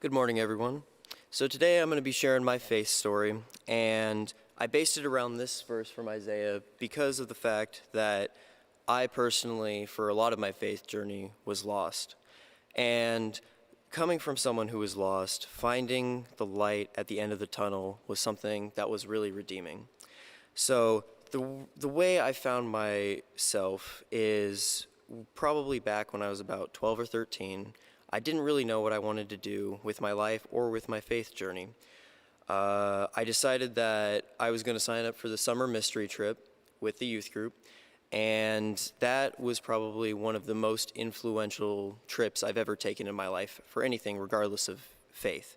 Good morning, everyone. So today I'm going to be sharing my faith story, and I based it around this verse from Isaiah because of the fact that I personally, for a lot of my faith journey, was lost. And coming from someone who was lost, finding the light at the end of the tunnel was something that was really redeeming. So the way I found myself is probably back when I was about 12 or 13. I didn't really know what I wanted to do with my life or with my faith journey. I decided that I was going to sign up for the summer mystery trip with the youth group, and that was probably one of the most influential trips I've ever taken in my life for anything, regardless of faith.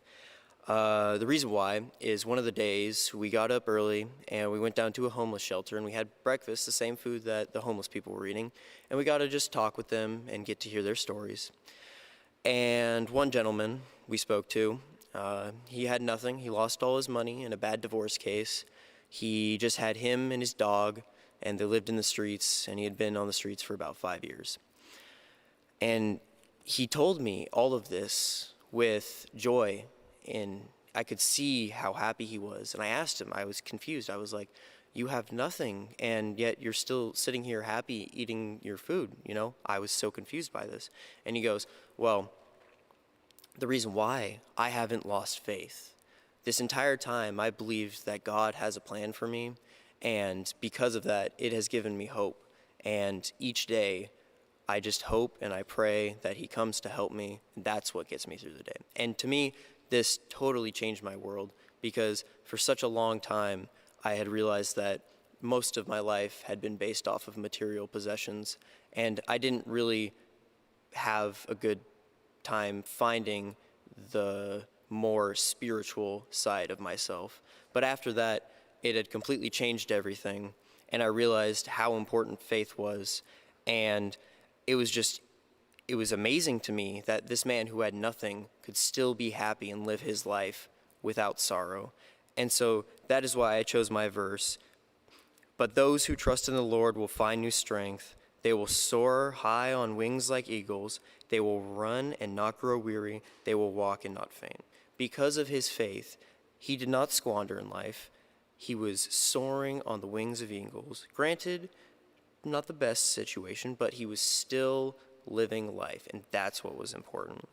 The reason why is one of the days we got up early and we went down to a homeless shelter and we had breakfast, the same food that the homeless people were eating, and we got to just talk with them and get to hear their stories. And one gentleman we spoke to, he had nothing. He lost all his money in a bad divorce case. He just had him and his dog, and they lived in the streets, and he had been on the streets for about 5 years. And he told me all of this with joy, and I could see how happy he was. And I asked him, I was confused. I was like, you have nothing, and yet you're still sitting here happy eating your food, you know? I was so confused by this. And he goes, well, the reason why I haven't lost faith. This entire time, I believed that God has a plan for me, and because of that, it has given me hope. And each day, I just hope and I pray that he comes to help me. That's what gets me through the day. And to me, this totally changed my world, because for such a long time, I had realized that most of my life had been based off of material possessions, and I didn't really have a good time finding the more spiritual side of myself. But after that, it had completely changed everything, and I realized how important faith was, and it was amazing to me that this man who had nothing could still be happy and live his life without sorrow. And so that is why I chose my verse. But those who trust in the Lord will find new strength. They will soar high on wings like eagles. They will run and not grow weary. They will walk and not faint. Because of his faith, he did not squander in life. He was soaring on the wings of eagles. Granted, not the best situation, but he was still living life, and that's what was important.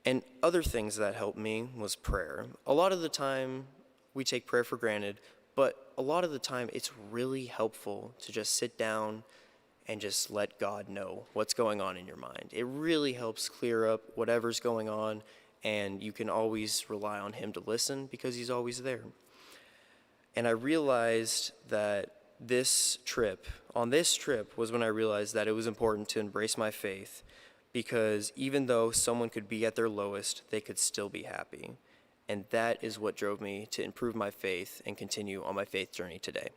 And other things that helped me was prayer. A lot of the time, we take prayer for granted, but a lot of the time it's really helpful to just sit down and just let God know what's going on in your mind. It really helps clear up whatever's going on, and you can always rely on him to listen because he's always there. And I realized that on this trip was when I realized that it was important to embrace my faith, because even though someone could be at their lowest, they could still be happy. And that is what drove me to improve my faith and continue on my faith journey today.